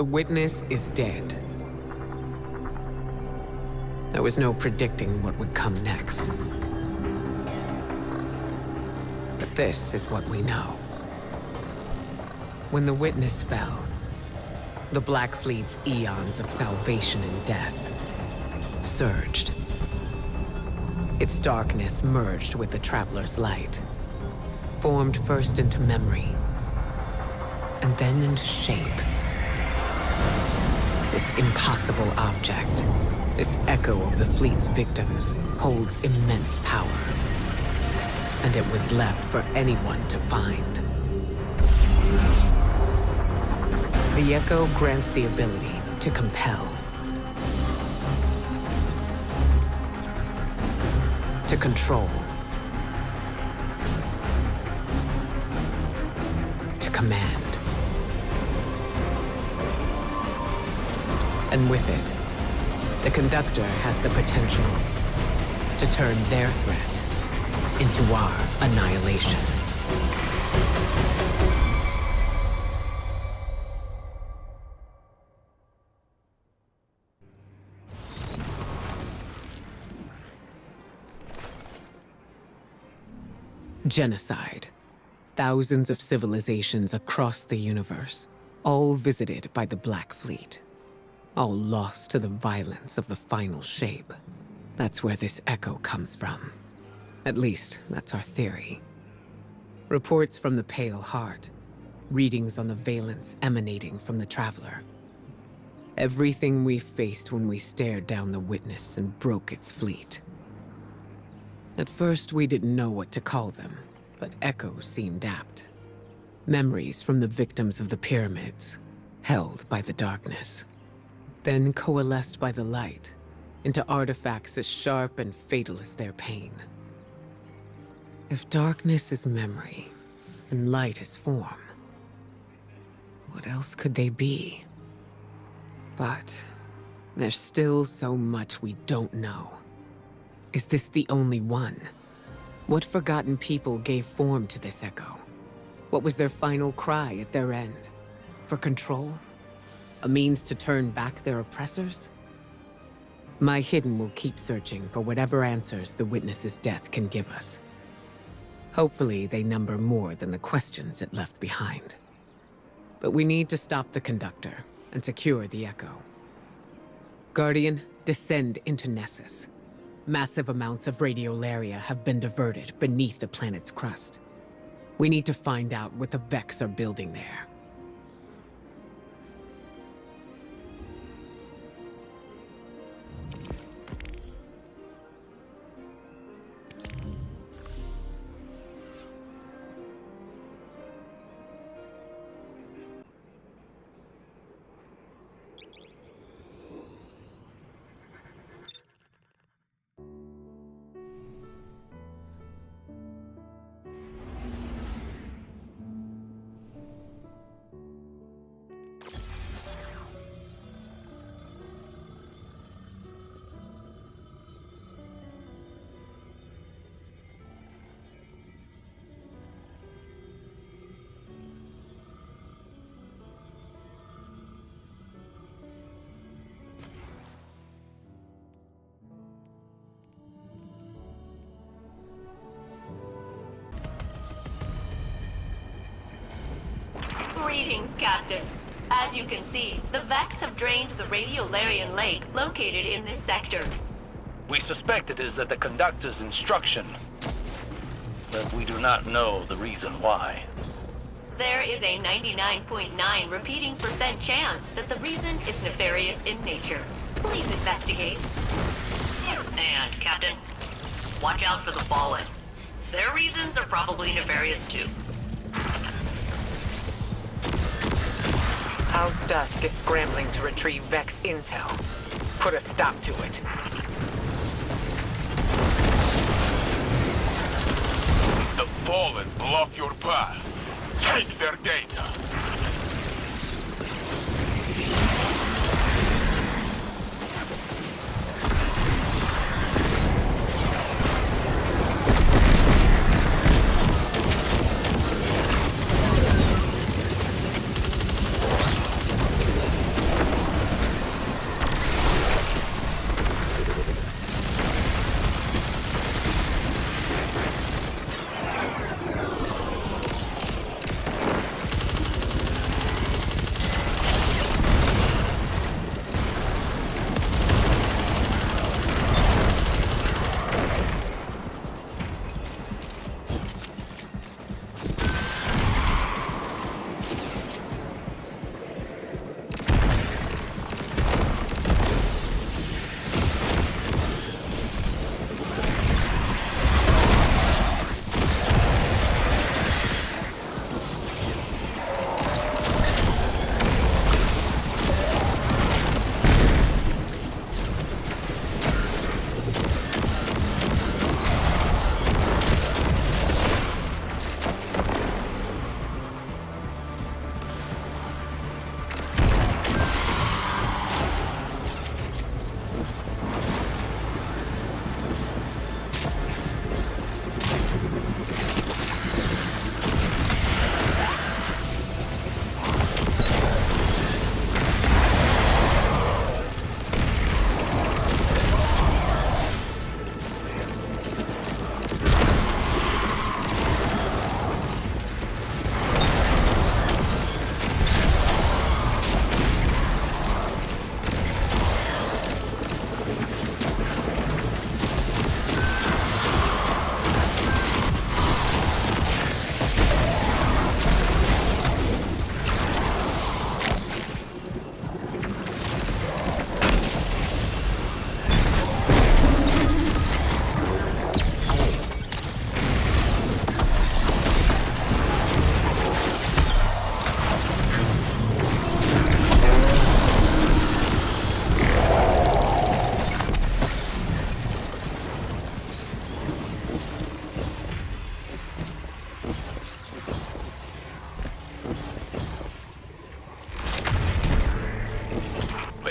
The Witness is dead. There was no predicting what would come next. But this is what we know. When the Witness fell, the Black Fleet's eons of salvation and death surged. Its darkness merged with the Traveler's light, formed first into memory, and then into shape. This impossible object, this echo of the fleet's victims, holds immense power. And it was left for anyone to find. The Echo grants the ability to compel, to control, to command. And with it, the Conductor has the potential to turn their threat into our annihilation. Genocide. Thousands of civilizations across the universe, all visited by the Black Fleet. All lost to the violence of the final shape. That's where this echo comes from. At least, that's our theory. Reports from the Pale Heart. Readings on the valence emanating from the Traveler. Everything we faced when we stared down the Witness and broke its fleet. At first, we didn't know what to call them, but echoes seemed apt. Memories from the victims of the pyramids, held by the darkness. Then coalesced by the light into artifacts as sharp and fatal as their pain. If darkness is memory, and light is form, what else could they be? But there's still so much we don't know. Is this the only one? What forgotten people gave form to this echo? What was their final cry at their end? For control? A means to turn back their oppressors? My Hidden will keep searching for whatever answers the Witness's death can give us. Hopefully, they number more than the questions it left behind. But we need to stop the Conductor and secure the Echo. Guardian, descend into Nessus. Massive amounts of radiolaria have been diverted beneath the planet's crust. We need to find out what the Vex are building there. Greetings, Captain. As you can see, the Vex have drained the Radiolarian Lake located in this sector. We suspect it is at the Conductor's instruction, but we do not know the reason why. There is a 99.9 repeating % chance that the reason is nefarious in nature. Please investigate. And, Captain, watch out for the Fallen. Their reasons are probably nefarious too. House Dusk is scrambling to retrieve Vex intel. Put a stop to it. The Fallen block your path. Take their data.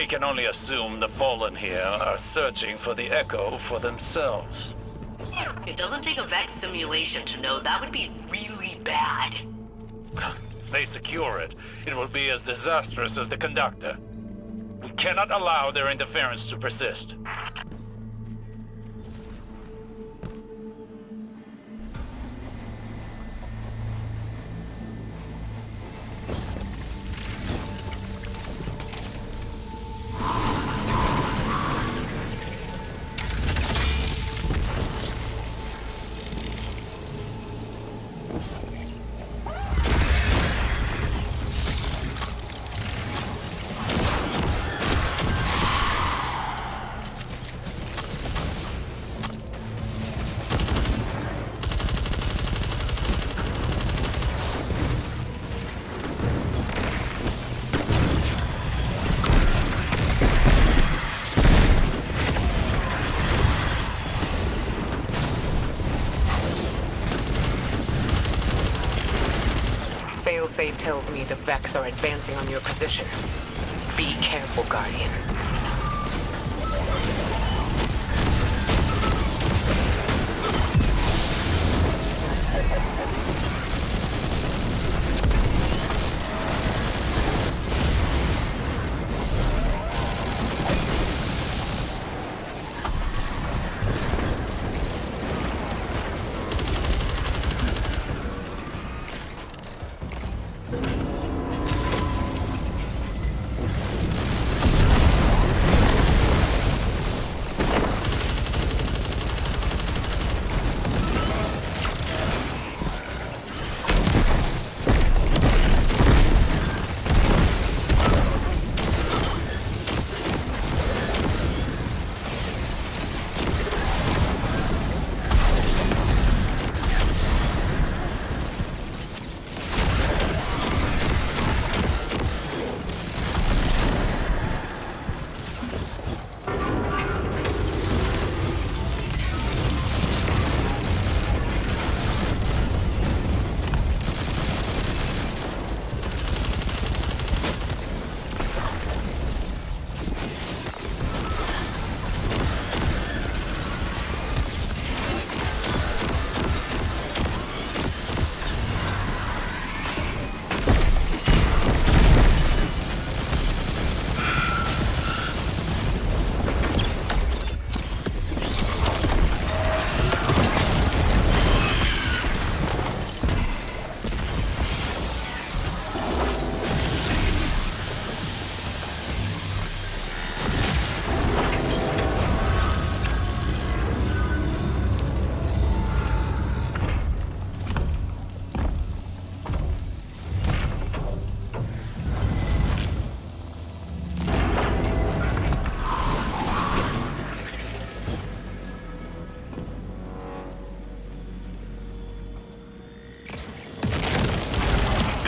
can only assume the Fallen here are searching for the Echo for themselves. It doesn't take a Vex simulation to know that would be really bad. If they secure it, it will be as disastrous as the Conductor. We cannot allow their interference to persist. Failsafe tells me the Vex are advancing on your position. Be careful, Guardian.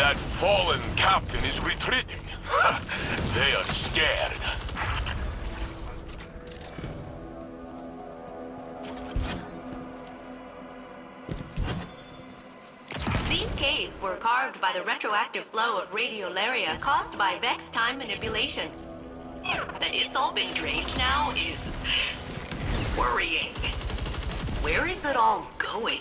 That Fallen captain is retreating. They are scared. These caves were carved by the retroactive flow of radiolaria caused by Vex time manipulation. That it's all been drained now is worrying. Where is it all going?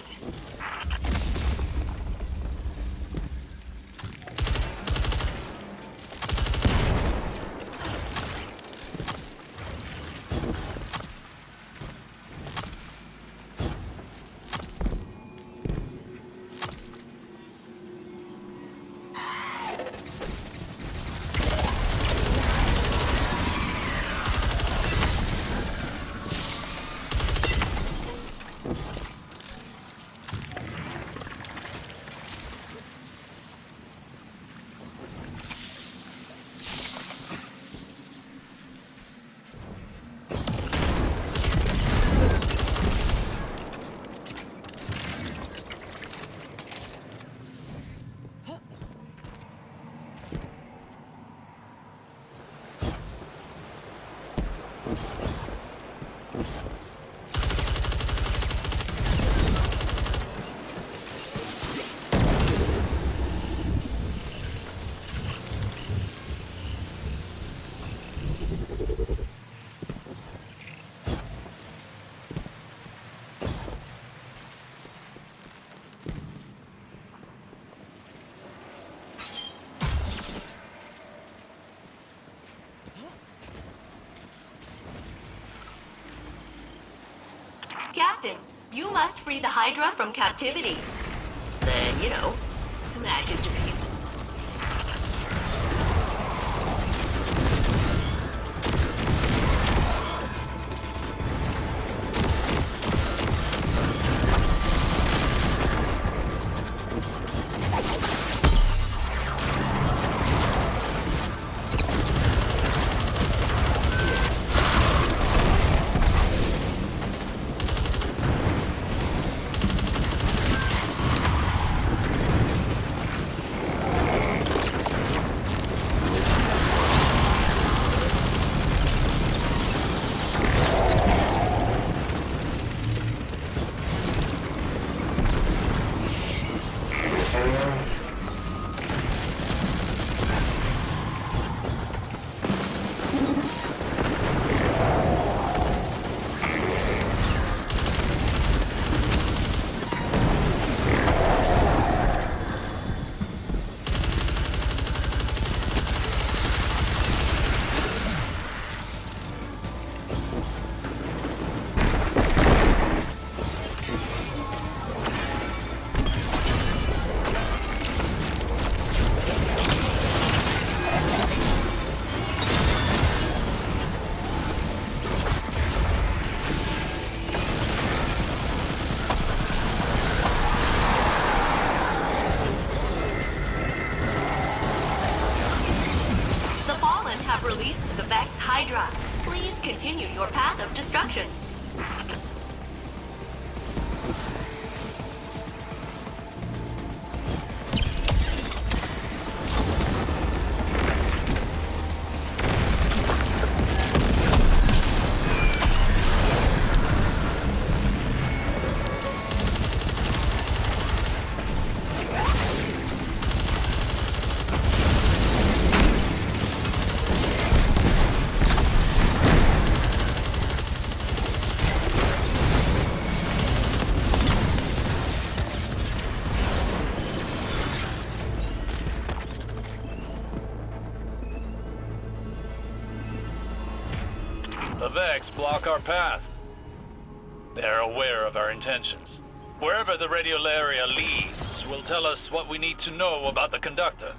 Captain, you must free the Hydra from captivity. Then, smash it to pieces. Released the Vex Hydra. Please continue your path of destruction. The Vex block our path. They're aware of our intentions. Wherever the radiolaria leads will tell us what we need to know about the conductor.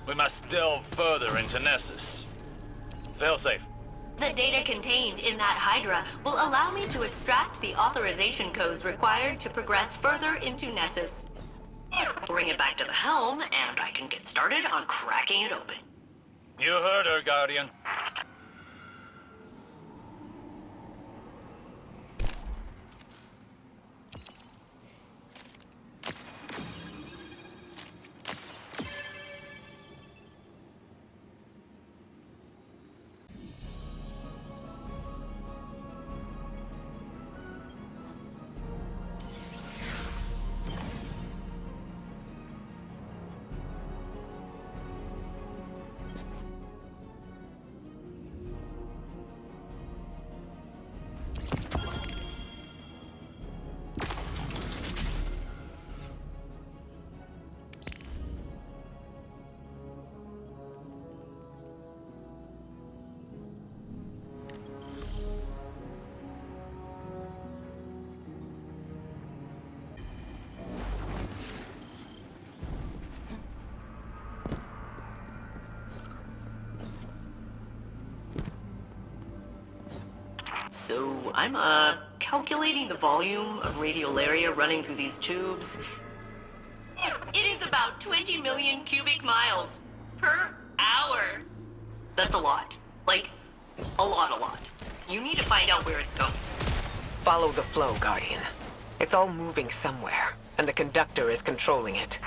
We must delve further into Nessus. Failsafe. The data contained in that Hydra will allow me to extract the authorization codes required to progress further into Nessus. Bring it back to the helm, and I can get started on cracking it open. You heard her, Guardian. So, I'm, calculating the volume of radiolaria running through these tubes. It is about 20 million cubic miles per hour. That's a lot. Like, a lot. You need to find out where it's going. Follow the flow, Guardian. It's all moving somewhere, and the conductor is controlling it.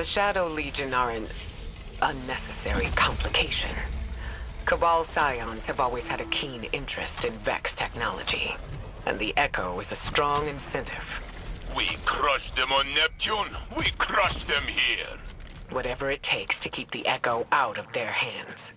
Shadow Legion are an unnecessary complication. Cabal Scions have always had a keen interest in Vex technology, and the Echo is a strong incentive. We crushed them on Neptune. We crushed them here. Whatever it takes to keep the Echo out of their hands.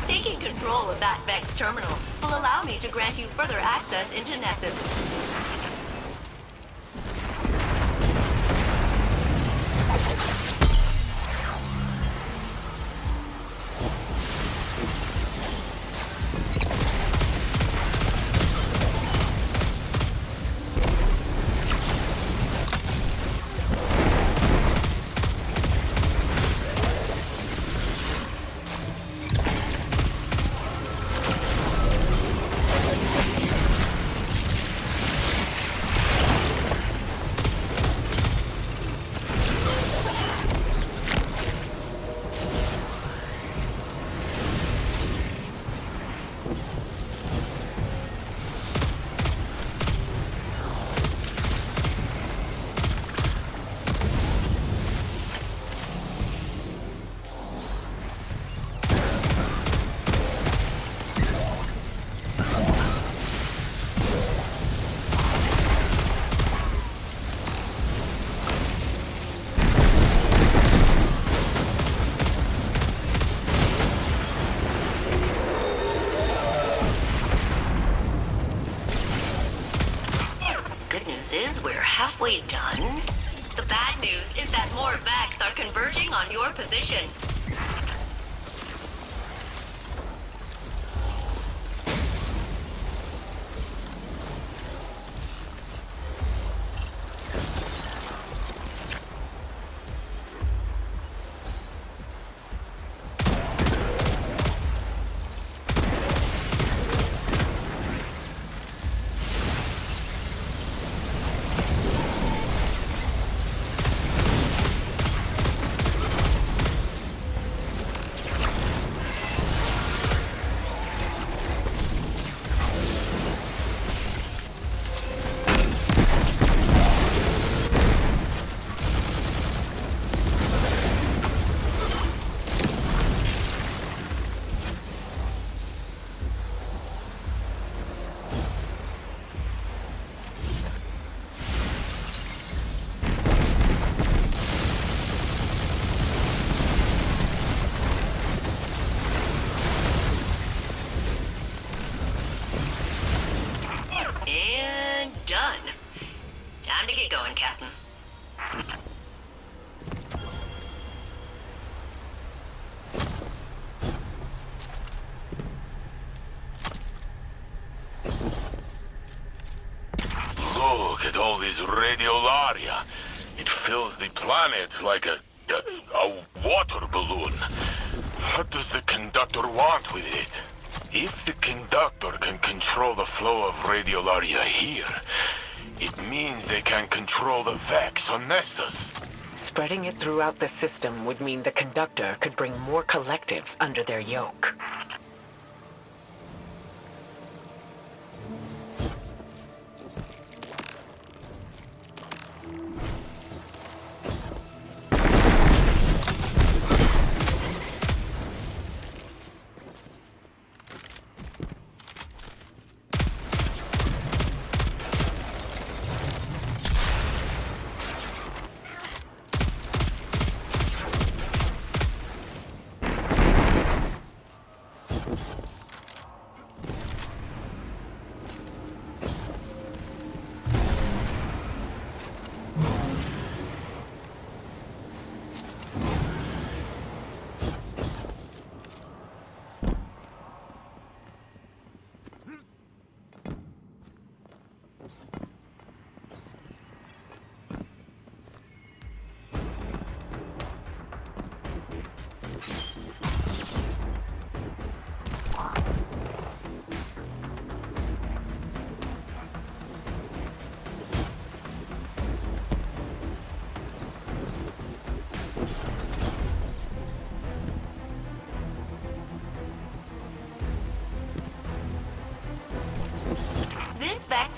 Taking control of that Vex terminal will allow me to grant you further access into Nessus. We're halfway done. The bad news is that more Vex are converging on your position. And done. Time to get going, Captain. Look at all this radiolaria. It fills the planet like a water balloon. What does the conductor want with it? If the conductor can control the flow of radiolaria here, it means they can control the Vex on Nessus. Spreading it throughout the system would mean the conductor could bring more collectives under their yoke.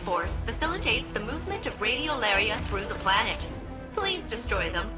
X-Force facilitates the movement of radiolaria through the planet. Please destroy them.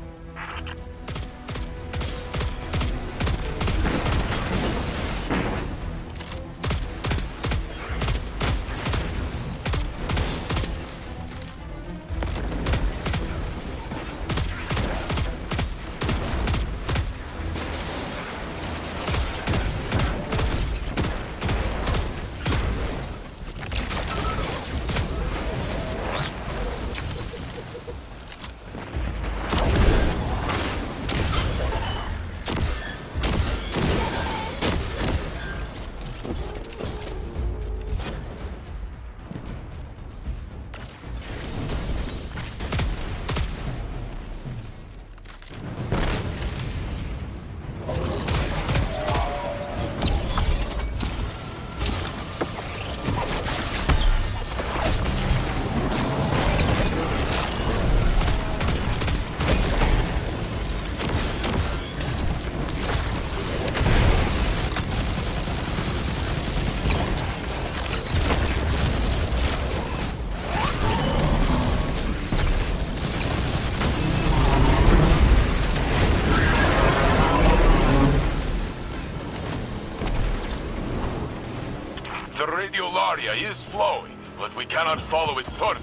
The radiolaria is flowing, but we cannot follow it further.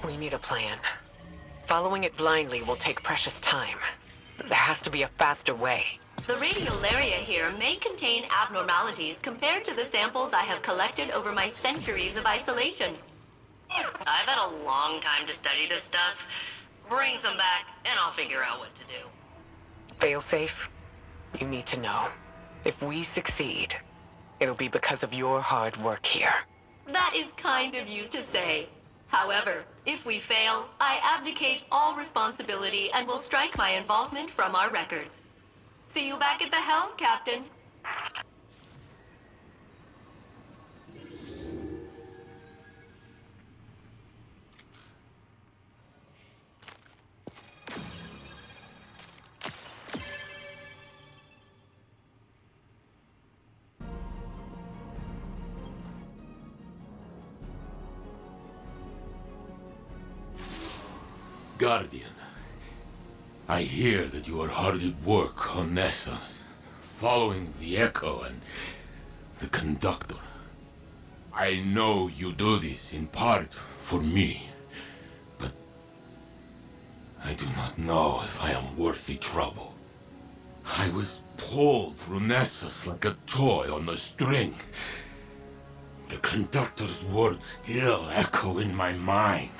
We need a plan. Following it blindly will take precious time. There has to be a faster way. The radiolaria here may contain abnormalities compared to the samples I have collected over my centuries of isolation. I've had a long time to study this stuff. Bring some back, and I'll figure out what to do. Failsafe, you need to know. If we succeed, it'll be because of your hard work here. That is kind of you to say. However, if we fail, I abdicate all responsibility and will strike my involvement from our records. See you back at the helm, Captain. Guardian, I hear that you are hard at work on Nessus, following the Echo and the Conductor. I know you do this in part for me, but I do not know if I am worth the trouble. I was pulled through Nessus like a toy on a string. The Conductor's words still echo in my mind.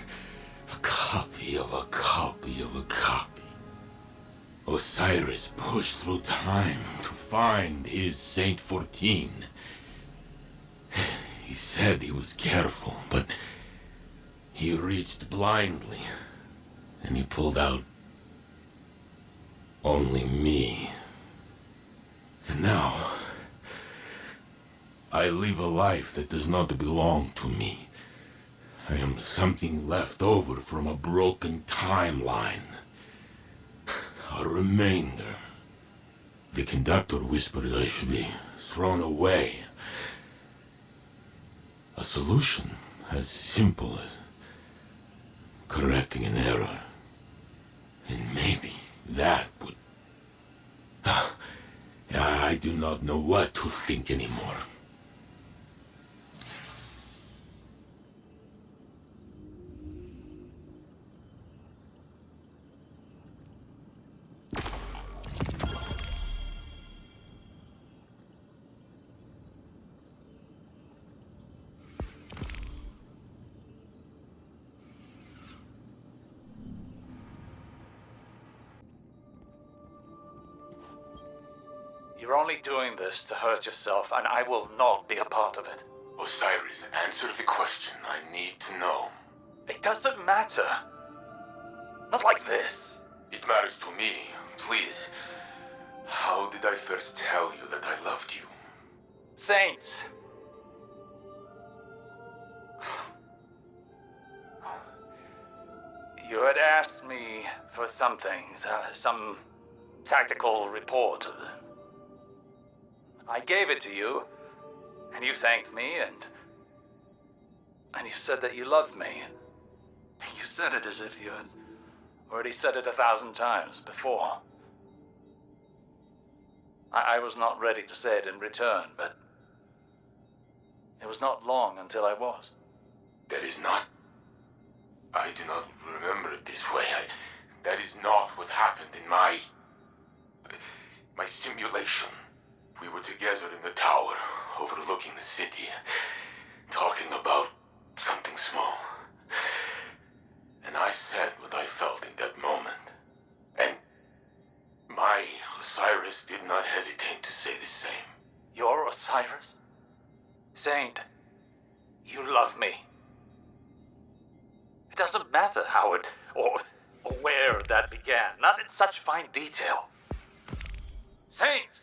A copy of a copy of a copy. Osiris pushed through time to find his Saint 14. He said he was careful, but he reached blindly, and he pulled out only me. And now, I live a life that does not belong to me. I am something left over from a broken timeline. A remainder. The Conductor whispered I should be thrown away. A solution as simple as correcting an error. And maybe that would... I do not know what to think anymore. You're only doing this to hurt yourself, and I will not be a part of it. Osiris, answer the question. I need to know. It doesn't matter. Not like this. It matters to me. Please. How did I first tell you that I loved you? Saint. You had asked me for something, some tactical report. I gave it to you, and you thanked me, and And you said that you loved me. You said it as if you had already said it 1,000 times before. I was not ready to say it in return, but it was not long until I was. That is not... I do not remember it this way. That is not what happened in my simulation. We were together in the tower, overlooking the city, talking about something small. And I said what I felt in that moment. And my Osiris did not hesitate to say the same. Your Osiris? Saint, you love me. It doesn't matter how it or where that began, not in such fine detail. Saint!